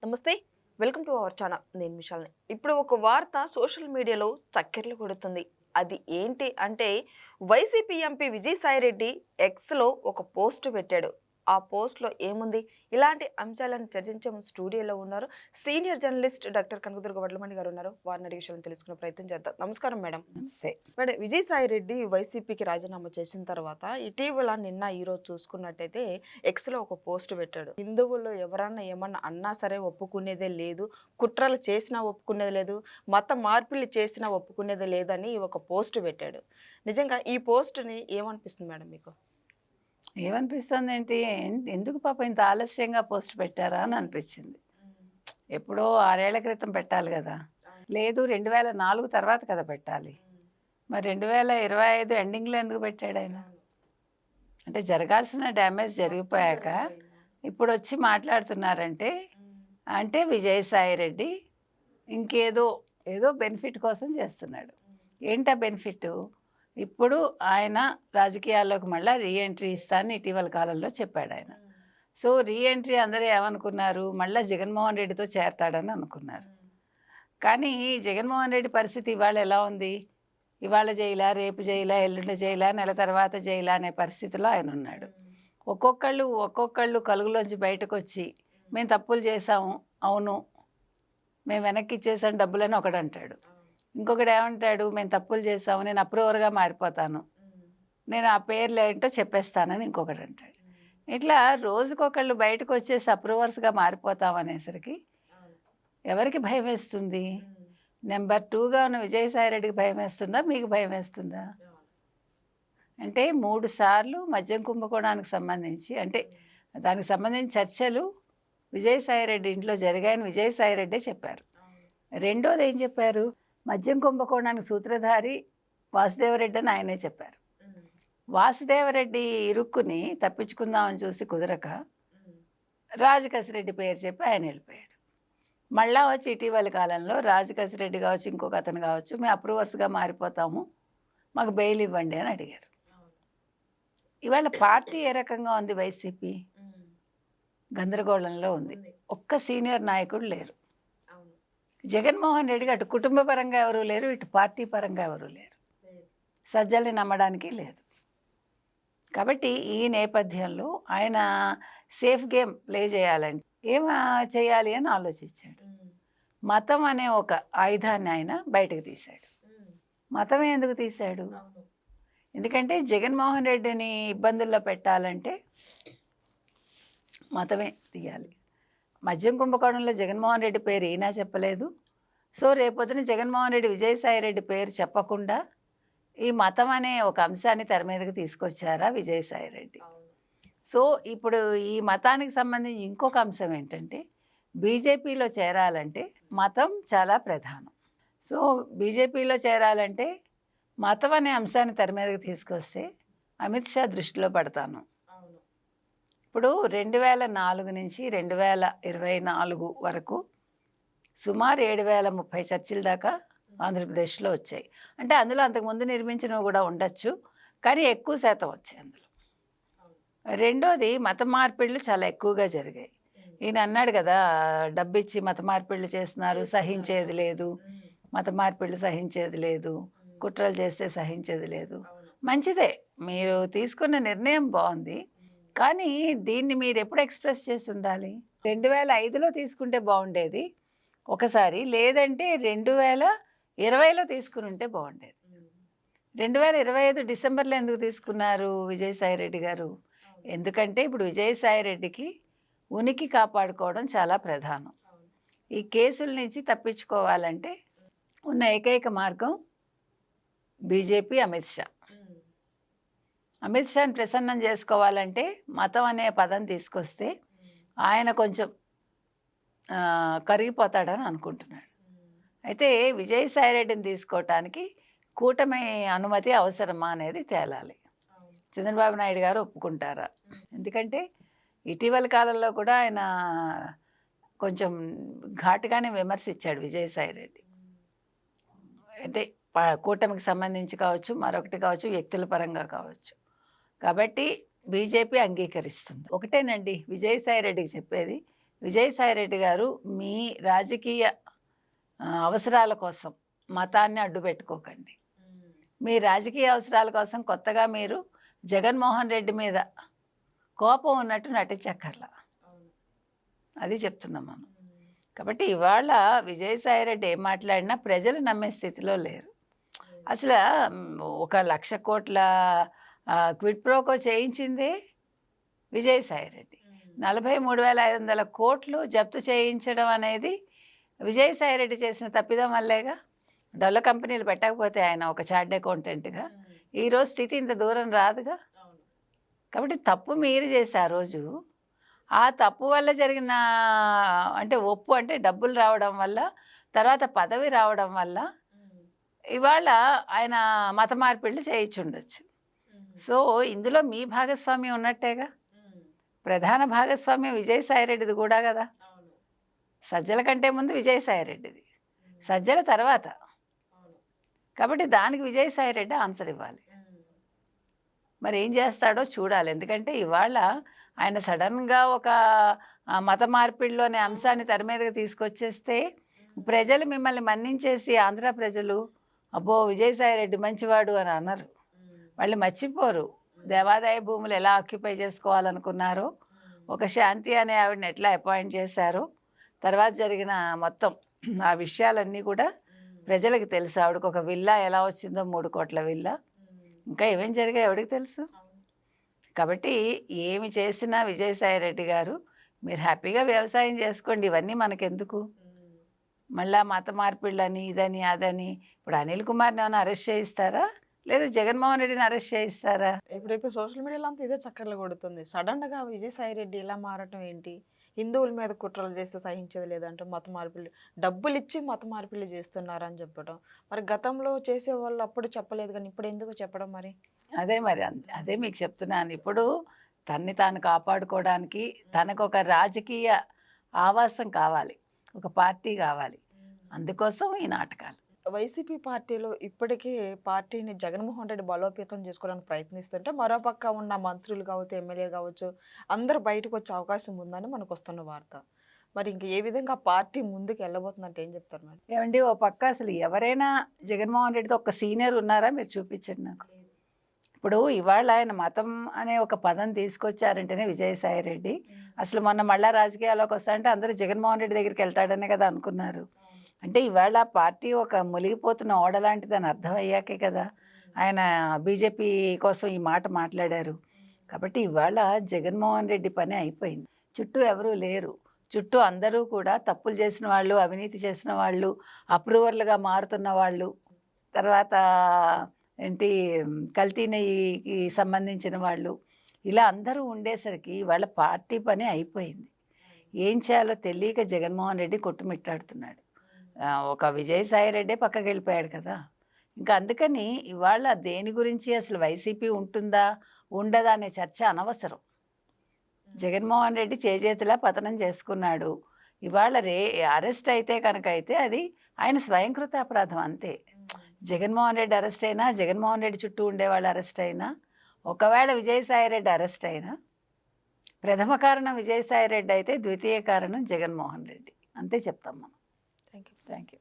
నమస్తే. Welcome to our channel. నేను విశాల్ని. ఇప్పుడు ఒక వార్త సోషల్ మీడియాలో చక్కెర్లు కొడుతుంది. అది ఏంటి అంటే వైసీపీ ఎంపీ విజయసాయిరెడ్డి ఎక్స్‌లో ఒక పోస్ట్ పెట్టాడు. ఆ పోస్ట్‌లో ఏముంది? ఇలాంటి అంశాలను చర్చించే ముందు స్టూడియోలో ఉన్నారు senior journalist doctor Kanakadurga Vadlamani గారు ఉన్నారు. వారిని అడిగే విషయాలను తెలుసుకునే ప్రయత్నం చేద్దాం. నమస్కారం మేడం. నమస్తే. మేడం, విజయసాయిరెడ్డి వైసీపీకి రాజీనామా చేసిన తర్వాత ఇటీవల ఈరోజు చూసుకున్నట్టయితే ఎక్స్‌లో ఒక పోస్ట్ పెట్టాడు. హిందువుల్లో ఎవరన్నా ఏమన్నా అన్నా సరే ఒప్పుకునేదే లేదు, కుట్రలు చేసినా ఒప్పుకునేది లేదు, మత మార్పిడి చేసినా ఒప్పుకునేది లేదని ఒక పోస్ట్ పెట్టాడు. నిజంగా ఈ పోస్ట్‌ని ఏమనిపిస్తుంది మేడం మీకు? ఏమనిపిస్తుందేంటి? ఎందుకు పాపం ఇంత ఆలస్యంగా పోస్ట్ పెట్టారా అని అనిపించింది. ఎప్పుడో 6 ఏళ్ల క్రితం పెట్టాలి గదా! లేదు 2004 తర్వాత కదా పెట్టాలి. మరి 2025 ఎండింగ్‌లో ఎందుకు పెట్టాడాయన? అంటే జరగాల్సిన డ్యామేజ్ జరిగిపోయాక ఇప్పుడొచ్చి మాట్లాడుతున్నారంటే, అంటే విజయసాయిరెడ్డి ఇంకేదో బెనిఫిట్ కోసం చేస్తున్నాడు. ఏంటా బెనిఫిటు? ఇప్పుడు ఆయన రాజకీయాల్లోకి మళ్ళీ రీఎంట్రీ ఇస్తానని ఇటీవల కాలంలో చెప్పాడాయన. సో రీఎంట్రీ అందరూ ఏమనుకున్నారు? మళ్ళీ జగన్మోహన్ రెడ్డితో చేరతాడని అనుకున్నారు. కానీ జగన్మోహన్ రెడ్డి పరిస్థితి ఇవాళ ఎలా ఉంది? ఇవాళ జైలా, రేపు జైలా, ఎల్లుండి జైలా, నెల తర్వాత జైలా అనే పరిస్థితిలో ఆయన ఉన్నాడు. ఒక్కొక్కళ్ళు కలుగులోంచి బయటకొచ్చి మేము తప్పులు చేసాము, అవును మేము వెనక్కి ఇచ్చేసాం డబ్బులని ఒకడంటాడు. ఇంకొకడు ఏమంటాడు? మేము తప్పులు చేసాము, నేను అప్రూవర్గా మారిపోతాను, నేను ఆ పేర్లు ఏంటో చెప్పేస్తానని ఇంకొకడు అంటాడు. ఇట్లా రోజుకొకళ్ళు బయటకు వచ్చేసి అప్రూవర్స్గా మారిపోతాం అనేసరికి ఎవరికి భయం వేస్తుంది? నెంబర్ 2గా ఉన్న విజయసాయిరెడ్డికి భయం వేస్తుందా, మీకు భయం వేస్తుందా? అంటే 3 సార్లు మద్యం కుంభకోణానికి సంబంధించి, అంటే దానికి సంబంధించి చర్చలు విజయసాయిరెడ్డి ఇంట్లో జరిగాయని విజయసాయిరెడ్డే చెప్పారు. రెండోది ఏం చెప్పారు? మద్యం కుంభకోణానికి సూత్రధారి వాసుదేవరెడ్డి అని ఆయనే చెప్పారు. వాసుదేవరెడ్డి ఇరుక్కుని తప్పించుకుందామని చూసి కుదరక రాజకసిరెడ్డి పేరు చెప్పి ఆయన వెళ్ళిపోయాడు. మళ్ళా వచ్చి ఇటీవల కాలంలో రాజకసిరెడ్డి కావచ్చు, ఇంకొక అతను కావచ్చు, మేము అప్రూవర్స్గా మారిపోతాము, మాకు బెయిల్ ఇవ్వండి అని అడిగారు. ఇవాళ పార్టీ ఏ రకంగా ఉంది? వైసీపీ గందరగోళంలో ఉంది. ఒక్క సీనియర్ నాయకుడు లేరు. జగన్మోహన్ రెడ్డికి అటు కుటుంబ పరంగా ఎవరూ లేరు, ఇటు పార్టీ పరంగా ఎవరూ లేరు. సజ్జల్ని నమ్మడానికి లేదు. కాబట్టి ఈ నేపథ్యంలో ఆయన సేఫ్ గేమ్ ప్లే చేయాలంటే చేయాలి అని ఆలోచించాడు. మతం అనే ఒక ఆయుధాన్ని ఆయన బయటకు తీశాడు. మతమే ఎందుకు తీశాడు? ఎందుకంటే జగన్మోహన్ రెడ్డిని ఇబ్బందుల్లో పెట్టాలంటే మతమే తీయాలి. మద్యం కుంభకోణంలో జగన్మోహన్ రెడ్డి పేరు ఈయన చెప్పలేదు. సో రేపొద్దున జగన్మోహన్ రెడ్డి విజయసాయిరెడ్డి పేరు చెప్పకుండా ఈ మతం అనే ఒక అంశాన్ని తెర మీదకి తీసుకొచ్చారా విజయసాయిరెడ్డి. సో ఇప్పుడు ఈ మతానికి సంబంధించి ఇంకొక అంశం ఏంటంటే, బీజేపీలో చేరాలంటే మతం చాలా ప్రధానం. సో బీజేపీలో చేరాలంటే మతం అనే అంశాన్ని తెర మీదకి తీసుకొస్తే అమిత్ షా దృష్టిలో పడతాను. ఇప్పుడు 2004 నుంచి 2024 వరకు సుమారు 7030 చర్చిల దాకా ఆంధ్రప్రదేశ్లో వచ్చాయి. అంటే అందులో అంతకుముందు నిర్మించినవి కూడా ఉండొచ్చు, కానీ ఎక్కువ శాతం వచ్చాయి అందులో. రెండోది, మత మార్పిళ్ళు చాలా ఎక్కువగా జరిగాయి. ఈయన అన్నాడు కదా, డబ్బిచ్చి మత మార్పిళ్ళు చేస్తున్నారు, సహించేది లేదు, మత మార్పిళ్ళు సహించేది లేదు, కుట్రలు చేస్తే సహించేది లేదు. మంచిదే, మీరు తీసుకున్న నిర్ణయం బాగుంది, కానీ దీన్ని మీరు ఎప్పుడు ఎక్స్ప్రెస్ చేసి ఉండాలి? 2005లో తీసుకుంటే బాగుండేది ఒకసారి, లేదంటే 2020లో తీసుకుని ఉంటే బాగుండేది. 2025 డిసెంబర్లో ఎందుకు తీసుకున్నారు విజయసాయిరెడ్డి గారు? ఎందుకంటే ఇప్పుడు విజయసాయిరెడ్డికి ఉనికి కాపాడుకోవడం చాలా ప్రధానం. ఈ కేసుల నుంచి తప్పించుకోవాలంటే ఉన్న ఏకైక మార్గం బీజేపీ, అమిత్ షా. అమిత్ షాని ప్రసన్నం చేసుకోవాలంటే మతం అనే పదం తీసుకొస్తే ఆయన కొంచెం కరిగిపోతాడని అనుకుంటున్నాడు. అయితే విజయసాయిరెడ్డిని తీసుకోవటానికి కూటమి అనుమతి అవసరమా అనేది తేలాలి. చంద్రబాబు నాయుడు గారు ఒప్పుకుంటారా? ఎందుకంటే ఇటీవల కాలంలో కూడా ఆయన కొంచెం ఘాటుగానే విమర్శించాడు విజయసాయిరెడ్డి. అంటే కూటమికి సంబంధించి కావచ్చు, మరొకటి కావచ్చు, వ్యక్తుల పరంగా కావచ్చు. కాబట్టి బీజేపీ అంగీకరిస్తుంది. ఒకటేనండి విజయసాయిరెడ్డికి చెప్పేది, విజయసాయిరెడ్డి గారు మీ రాజకీయ అవసరాల కోసం మతాన్ని అడ్డు పెట్టుకోకండి. మీ రాజకీయ అవసరాల కోసం కొత్తగా మీరు జగన్మోహన్ రెడ్డి మీద కోపం ఉన్నట్టు నటించక్కర్లా. అది చెప్తున్నాం మనం. కాబట్టి ఇవాళ విజయసాయిరెడ్డి ఏం మాట్లాడినా ప్రజలు నమ్మే స్థితిలో లేరు. అసలు 1,00,000 కోట్ల క్విడ్ ప్రోకో చేయించింది విజయసాయిరెడ్డి. 43,500 కోట్లు జప్తు చేయించడం అనేది విజయసాయిరెడ్డి చేసిన తప్పిదం వల్లేగా. డొల్ల కంపెనీలు పెట్టకపోతే ఆయన ఒక చార్ట్ అకౌంటెంట్గా ఈరోజు స్థితి ఇంత దూరం రాదుగా. కాబట్టి తప్పు మీరు చేసే ఆ రోజు, ఆ తప్పు వల్ల జరిగిన అంటే ఒప్పు అంటే డబ్బులు రావడం వల్ల, తర్వాత పదవి రావడం వల్ల ఇవాళ ఆయన మత మార్పిళ్ళు చేయించుండొచ్చు. సో ఇందులో మీ భాగస్వామ్యం ఉన్నట్టేగా. ప్రధాన భాగస్వామ్యం విజయసాయిరెడ్డిది కూడా కదా. సజ్జల కంటే ముందు విజయసాయిరెడ్డిది, సజ్జల తర్వాత. కాబట్టి దానికి విజయసాయిరెడ్డి ఆన్సర్ ఇవ్వాలి. మరి ఏం చేస్తాడో చూడాలి. ఎందుకంటే ఇవాళ ఆయన సడన్గా ఒక మత మార్పిడిలో అనే అంశాన్ని తెర మీదకి తీసుకొచ్చేస్తే ప్రజలు మిమ్మల్ని మన్నించేసి ఆంధ్ర ప్రజలు అబ్బో విజయసాయిరెడ్డి మంచివాడు అని అన్నారు. వాళ్ళు మర్చిపోరు దేవాదాయ భూములు ఎలా ఆక్యుపై చేసుకోవాలనుకున్నారో, ఒక శాంతి అనే ఆవిడని ఎట్లా అపాయింట్ చేశారో, తర్వాత జరిగిన మొత్తం ఆ విషయాలన్నీ కూడా ప్రజలకు తెలుసు. ఆవిడకు ఒక విల్లా ఎలా వచ్చిందో, 3 కోట్ల విల్లా, ఇంకా ఏమేం జరిగాయి ఎవరికి తెలుసు. కాబట్టి ఏమి చేసినా విజయసాయిరెడ్డి గారు మీరు హ్యాపీగా వ్యవసాయం చేసుకోండి. ఇవన్నీ మనకెందుకు? మళ్ళా మత మార్పిళ్ళని ఇదని అదని. ఇప్పుడు అనిల్ కుమార్ని ఏమైనా అరెస్ట్ చేయిస్తారా, లేదు జగన్మోహన్ రెడ్డిని అరెస్ట్ చేయిస్తారా? ఇప్పుడు సోషల్ మీడియాలో అంతా ఇదే చక్కర్లు కొడుతుంది. సడన్గా విజయసాయిరెడ్డి ఇలా మారటం ఏంటి? హిందువుల మీద కుట్రలు చేస్తే సహించేది లేదంటే మత మార్పిళ్ళు, డబ్బులు ఇచ్చి మత మార్పిళ్ళు చేస్తున్నారని చెప్పడం. మరి గతంలో చేసేవాళ్ళు అప్పుడు చెప్పలేదు కానీ ఇప్పుడు ఎందుకు చెప్పడం మరి? అదే మీకు చెప్తున్నాను. ఇప్పుడు తన్ని తాను కాపాడుకోవడానికి తనకు ఒక రాజకీయ ఆవాసం కావాలి, ఒక పార్టీ కావాలి. అందుకోసం ఈ నాటకాలు. వైసీపీ పార్టీలో ఇప్పటికీ పార్టీని జగన్మోహన్ రెడ్డి బలోపేతం చేసుకోవడానికి ప్రయత్నిస్తుంటే, మరోపక్క ఉన్న మంత్రులు కావచ్చు, ఎమ్మెల్యేలు కావచ్చు, అందరూ బయటకు వచ్చే అవకాశం ఉందని మనకు వస్తున్న వార్త. మరి ఇంక ఏ విధంగా పార్టీ ముందుకు వెళ్ళబోతుందంటే ఏం చెప్తారు మేడం? ఏమండి, ఓ పక్క అసలు ఎవరైనా జగన్మోహన్ రెడ్డితో ఒక సీనియర్ ఉన్నారా మీరు చూపించండి నాకు. ఇప్పుడు ఇవాళ ఆయన మతం అనే ఒక పదం తీసుకొచ్చారంటేనే విజయసాయిరెడ్డి అసలు మొన్న మళ్ళా రాజకీయాల్లోకి వస్తారంటే అందరూ జగన్మోహన్ రెడ్డి దగ్గరికి వెళ్తాడనే కదా అనుకున్నారు. అంటే ఇవాళ పార్టీ ఒక మునిగిపోతున్న ఓడలాంటిదని అర్థమయ్యాకే కదా ఆయన బీజేపీ కోసం ఈ మాట మాట్లాడారు. కాబట్టి ఇవాళ జగన్మోహన్ రెడ్డి పని అయిపోయింది. చుట్టూ ఎవరూ లేరు. చుట్టూ అందరూ కూడా తప్పులు చేసిన వాళ్ళు, అవినీతి చేసిన వాళ్ళు, అప్రూవర్లుగా మారుతున్న వాళ్ళు, తర్వాత ఏంటి కల్తీ నెయ్యికి సంబంధించిన వాళ్ళు, ఇలా అందరూ ఉండేసరికి వాళ్ళ పార్టీ పని అయిపోయింది. ఏం చేయాలో తెలియక జగన్మోహన్ రెడ్డి కొట్టుమిట్టాడుతున్నాడు. ఒక విజయసాయిరెడ్డే పక్కకి వెళ్ళిపోయాడు కదా. ఇంకా అందుకని ఇవాళ దేని గురించి అసలు వైసీపీ ఉంటుందా ఉండదా అనే చర్చ అనవసరం. జగన్మోహన్ రెడ్డి చేజేతిలా పతనం చేసుకున్నాడు. ఇవాళ అరెస్ట్ అయితే కనుక అయితే అది ఆయన స్వయంకృత అపరాధం అంతే. జగన్మోహన్ రెడ్డి అరెస్ట్ అయినా, జగన్మోహన్ రెడ్డి చుట్టూ ఉండేవాళ్ళు అరెస్ట్ అయినా, ఒకవేళ విజయసాయిరెడ్డి అరెస్ట్ అయినా ప్రథమ కారణం విజయసాయిరెడ్డి అయితే ద్వితీయ కారణం జగన్మోహన్ రెడ్డి. అంతే చెప్తాం మనం. Thank you. Thank you.